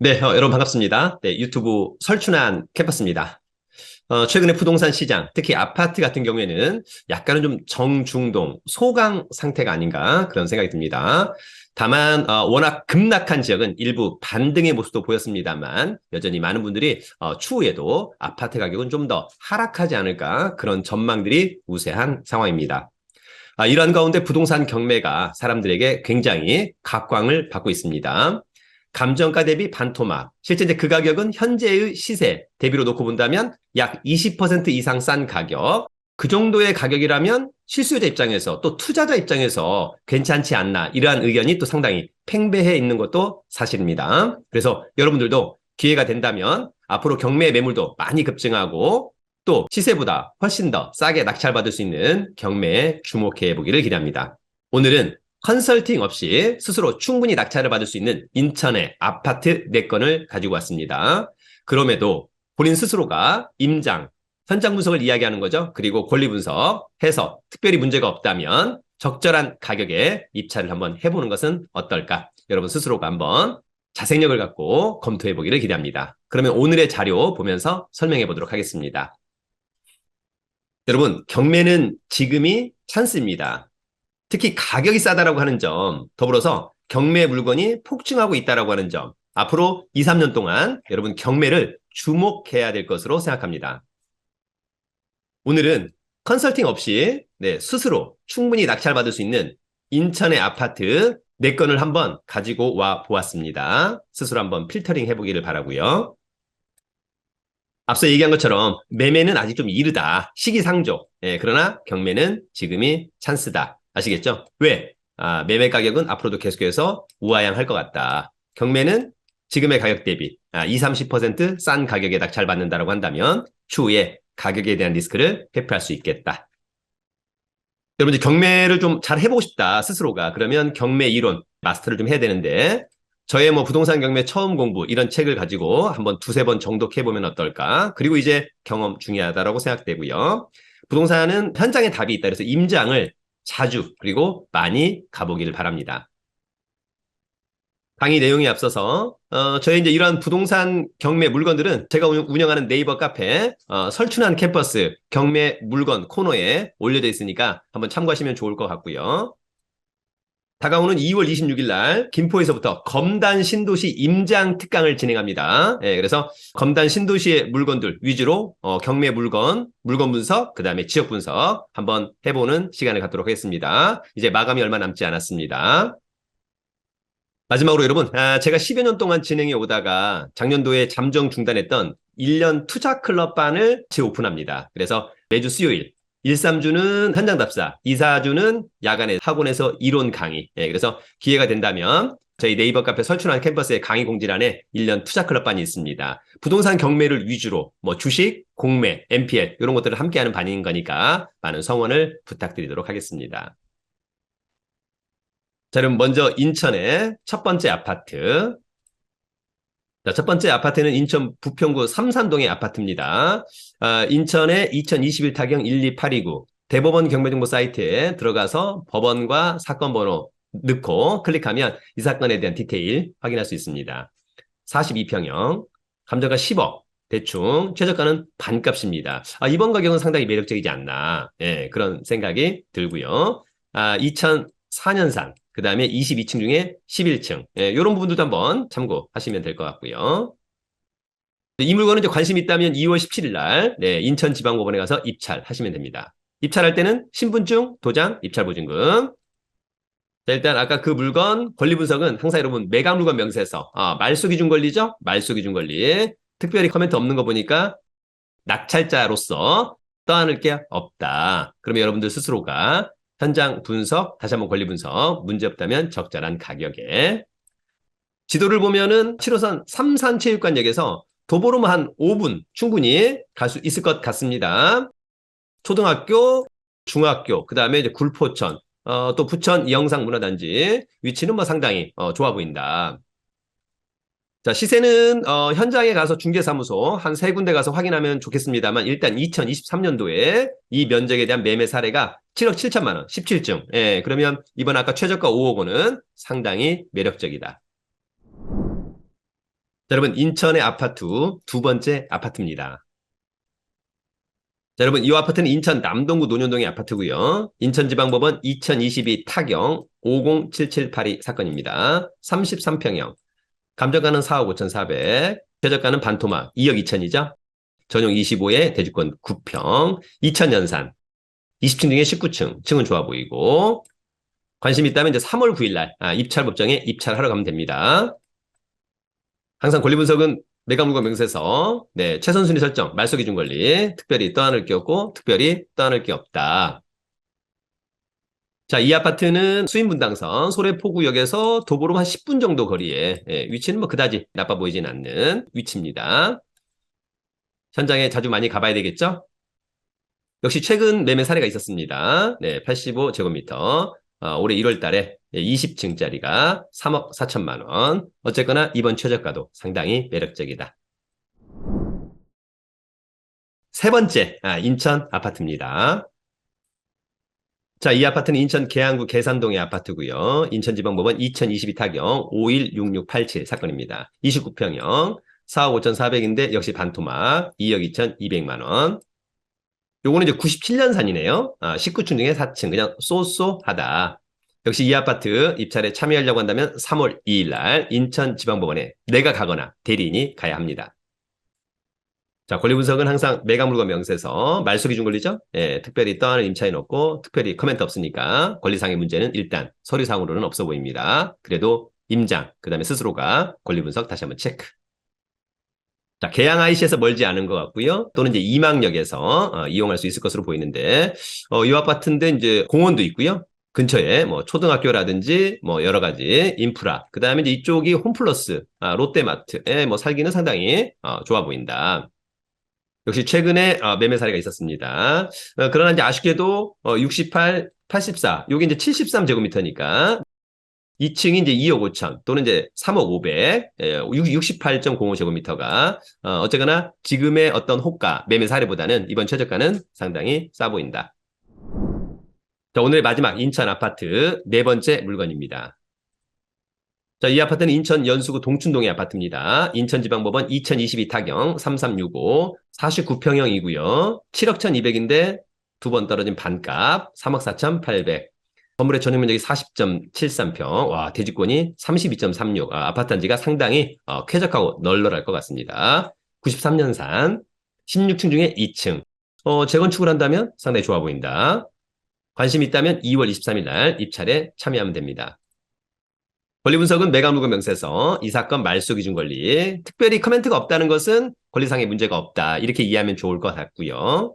네, 여러분 반갑습니다. 네, 유튜브 설춘한 캠퍼스입니다. 최근에 부동산 시장, 특히 아파트 같은 경우에는 약간은 좀 정중동, 소강 상태가 아닌가 그런 생각이 듭니다. 다만 워낙 급락한 지역은 일부 반등의 모습도 보였습니다만 여전히 많은 분들이 추후에도 아파트 가격은 좀 더 하락하지 않을까 그런 전망들이 우세한 상황입니다. 이러한 가운데 부동산 경매가 사람들에게 굉장히 각광을 받고 있습니다. 감정가 대비 반토막. 실제 이제 그 가격은 현재의 시세 대비로 놓고 본다면 약 20% 이상 싼 가격. 그 정도의 가격이라면 실수요자 입장에서 또 투자자 입장에서 괜찮지 않나 이러한 의견이 또 상당히 팽배해 있는 것도 사실입니다. 그래서 여러분들도 기회가 된다면 앞으로 경매 매물도 많이 급증하고 또 시세보다 훨씬 더 싸게 낙찰받을 수 있는 경매에 주목해 보기를 기대합니다. 오늘은 컨설팅 없이 스스로 충분히 낙찰을 받을 수 있는 인천의 아파트 4건을 가지고 왔습니다. 그럼에도 본인 스스로가 임장, 현장 분석을 이야기하는 거죠. 그리고 권리 분석해서 특별히 문제가 없다면 적절한 가격에 입찰을 한번 해보는 것은 어떨까? 여러분 스스로가 한번 자생력을 갖고 검토해 보기를 기대합니다. 그러면 오늘의 자료 보면서 설명해 보도록 하겠습니다. 여러분, 경매는 지금이 찬스입니다. 특히 가격이 싸다라고 하는 점, 더불어서 경매 물건이 폭증하고 있다라고 하는 점, 앞으로 2, 3년 동안 여러분 경매를 주목해야 될 것으로 생각합니다. 오늘은 컨설팅 없이 스스로 충분히 낙찰받을 수 있는 인천의 아파트 4건을 한번 가지고 와 보았습니다. 스스로 한번 필터링 해보기를 바라고요. 앞서 얘기한 것처럼 매매는 아직 좀 이르다. 시기상조. 그러나 경매는 지금이 찬스다. 아시겠죠? 왜? 매매 가격은 앞으로도 계속해서 우하향할 것 같다. 경매는 지금의 가격 대비 20, 30%싼 가격에 낙찰받는다고 한다면 추후에 가격에 대한 리스크를 회피할 수 있겠다. 여러분 이제 경매를 좀 잘 해보고 싶다. 스스로가. 그러면 경매 이론 마스터를 좀 해야 되는데 저의 부동산 경매 처음 공부 이런 책을 가지고 한번 두세 번 정독해 보면 어떨까? 그리고 이제 경험 중요하다라고 생각되고요. 부동산은 현장에 답이 있다. 그래서 임장을 자주 그리고 많이 가보기를 바랍니다. 강의 내용에 앞서서 저희 이제 이러한 부동산 경매 물건들은 제가 운영하는 네이버 카페 설춘한 캠퍼스 경매 물건 코너에 올려져 있으니까 한번 참고하시면 좋을 것 같고요. 다가오는 2월 26일 날 김포에서부터 검단 신도시 임장 특강을 진행합니다. 그래서 검단 신도시의 물건들 위주로 경매 물건 분석, 그 다음에 지역 분석 한번 해보는 시간을 갖도록 하겠습니다. 이제 마감이 얼마 남지 않았습니다. 마지막으로 여러분, 제가 10여 년 동안 진행해 오다가 작년도에 잠정 중단했던 1년 투자 클럽반을 재오픈합니다. 그래서 매주 수요일 1, 3주는 현장 답사, 2, 4주는 야간에 학원에서 이론 강의. 그래서 기회가 된다면 저희 네이버 카페 설춘한 캠퍼스의 강의 공지란에 1년 투자 클럽반이 있습니다. 부동산 경매를 위주로 주식, 공매, MPL 이런 것들을 함께하는 반인 거니까 많은 성원을 부탁드리도록 하겠습니다. 자, 그럼 먼저 인천의 첫 번째 아파트. 자, 첫 번째 아파트는 인천 부평구 삼산동의 아파트입니다. 인천의 2021 타경 12829 대법원 경매정보 사이트에 들어가서 법원과 사건 번호 넣고 클릭하면 이 사건에 대한 디테일 확인할 수 있습니다. 42평형, 감정가 10억, 대충 최저가는 반값입니다. 이번 가격은 상당히 매력적이지 않나 그런 생각이 들고요. 2004년산 그 다음에 22층 중에 11층. 이런 부분들도 한번 참고하시면 될 것 같고요. 이 물건은 이제 관심 있다면 2월 17일 날 인천지방법원에 가서 입찰하시면 됩니다. 입찰할 때는 신분증, 도장, 입찰보증금. 자, 일단 아까 그 물건 권리 분석은 항상 여러분 매각 물건 명세서 말소기준 권리죠? 말소기준 권리. 특별히 코멘트 없는 거 보니까 낙찰자로서 떠안을 게 없다. 그러면 여러분들 스스로가 현장 분석, 다시 한번 권리 분석, 문제 없다면 적절한 가격에. 지도를 보면은 7호선 삼산체육관역에서 도보로만 한 5분 충분히 갈 수 있을 것 같습니다. 초등학교, 중학교, 그 다음에 이제 굴포천, 또 부천 이영상문화단지 위치는 상당히 좋아 보인다. 자, 시세는 현장에 가서 중개사무소 한 3군데 가서 확인하면 좋겠습니다만 일단 2023년도에 이 면적에 대한 매매 사례가 7억 7천만 원, 17층. 그러면 이번 아까 최저가 5억 원은 상당히 매력적이다. 자, 여러분, 인천의 아파트 두 번째 아파트입니다. 자, 여러분, 이 아파트는 인천 남동구 논현동의 아파트고요. 인천지방법원 2022 타경 50778이 사건입니다. 33평형. 감정가는 4억 5,400. 최저가는 반토막 2억 2천이죠. 전용 25에 대지권 9평. 2000년산. 20층 중에 19층. 층은 좋아 보이고. 관심 있다면 이제 3월 9일 날 입찰 법정에 입찰하러 가면 됩니다. 항상 권리 분석은 매각물건 명세서, 네, 최선순위 설정, 말소 기준 권리, 특별히 떠안을 게 없고, 특별히 떠안을 게 없다. 자, 이 아파트는 수인분당선 소래포구역에서 도보로 한 10분 정도 거리에, 위치는 뭐 그다지 나빠 보이진 않는 위치입니다. 현장에 자주 많이 가봐야 되겠죠? 역시 최근 매매 사례가 있었습니다. 네, 85제곱미터. 올해 1월 달에 20층짜리가 3억 4천만 원. 어쨌거나 이번 최저가도 상당히 매력적이다. 세 번째, 인천 아파트입니다. 자, 이 아파트는 인천 계양구 계산동의 아파트고요. 인천지방법원 2022 타경 516687 사건입니다. 29평형, 4억 5,400인데 역시 반토막 2억 2,200만 원. 요거는 이제 97년산이네요. 19층 중에 4층, 그냥 쏘쏘하다. 역시 이 아파트 입찰에 참여하려고 한다면 3월 2일 날 인천지방법원에 내가 가거나 대리인이 가야 합니다. 자, 권리 분석은 항상 매각물건 명세서, 말소 기준 권리죠? 예, 특별히 떠안을 임차인 없고, 특별히 코멘트 없으니까 권리상의 문제는 일단 서류상으로는 없어 보입니다. 그래도 임장, 그 다음에 스스로가 권리 분석 다시 한번 체크. 자, 계양 IC에서 멀지 않은 것 같고요. 또는 이제 이망역에서 이용할 수 있을 것으로 보이는데, 이 아파트인데 이제 공원도 있고요. 근처에 뭐 초등학교라든지 뭐 여러 가지 인프라, 그 다음에 이제 이쪽이 홈플러스, 롯데마트에 뭐 살기는 상당히 좋아 보인다. 역시 최근에 매매 사례가 있었습니다. 그러나 이제 아쉽게도 68, 84, 여기 이제 73제곱미터니까 2층이 이제 2억 5천 또는 이제 3억 500, 68.05제곱미터가 어쨌거나 지금의 어떤 호가 매매 사례보다는 이번 최저가는 상당히 싸 보인다. 자, 오늘의 마지막 인천 아파트 네 번째 물건입니다. 자, 이 아파트는 인천 연수구 동춘동의 아파트입니다. 인천지방법원 2022 타경 3365, 49평형이고요. 7억 1,200인데 두 번 떨어진 반값 3억 4,800. 건물의 전용 면적이 40.73평, 와, 대지권이 32.36, 아파트 단지가 상당히 쾌적하고 널널할 것 같습니다. 93년산, 16층 중에 2층. 재건축을 한다면 상당히 좋아 보인다. 관심 있다면 2월 23일 날 입찰에 참여하면 됩니다. 권리 분석은 매각물건 명세서, 이 사건 말소 기준 권리, 특별히 코멘트가 없다는 것은 권리상의 문제가 없다. 이렇게 이해하면 좋을 것 같고요.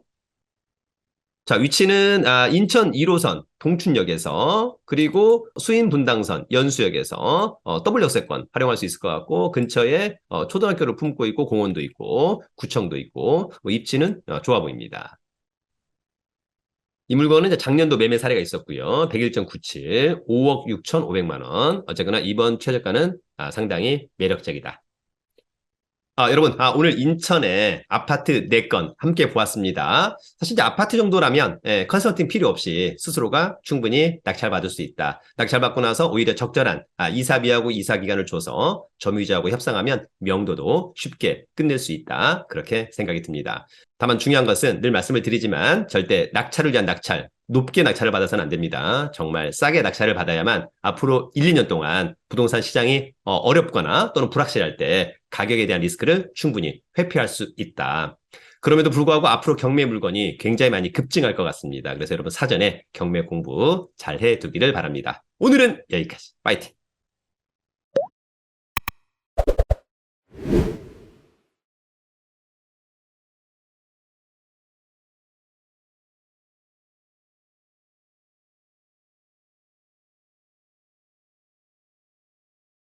자, 위치는 인천 1호선 동춘역에서 그리고 수인분당선 연수역에서 W역세권 활용할 수 있을 것 같고 근처에 초등학교를 품고 있고 공원도 있고 구청도 있고 뭐 입지는 좋아 보입니다. 이 물건은 이제 작년도 매매 사례가 있었고요. 101.97, 5억 6,500만 원. 어쨌거나 이번 최저가는 상당히 매력적이다. 여러분, 오늘 인천에 아파트 4건 함께 보았습니다. 사실 이제 아파트 정도라면 컨설팅 필요 없이 스스로가 충분히 낙찰받을 수 있다. 낙찰받고 나서 오히려 적절한 이사비하고 이사기간을 줘서 점유자하고 협상하면 명도도 쉽게 끝낼 수 있다. 그렇게 생각이 듭니다. 다만 중요한 것은 늘 말씀을 드리지만 절대 낙찰을 위한 낙찰, 높게 낙찰을 받아서는 안 됩니다. 정말 싸게 낙찰을 받아야만 앞으로 1, 2년 동안 부동산 시장이 어렵거나 또는 불확실할 때 가격에 대한 리스크를 충분히 회피할 수 있다. 그럼에도 불구하고 앞으로 경매 물건이 굉장히 많이 급증할 것 같습니다. 그래서 여러분 사전에 경매 공부 잘 해두기를 바랍니다. 오늘은 여기까지. 파이팅!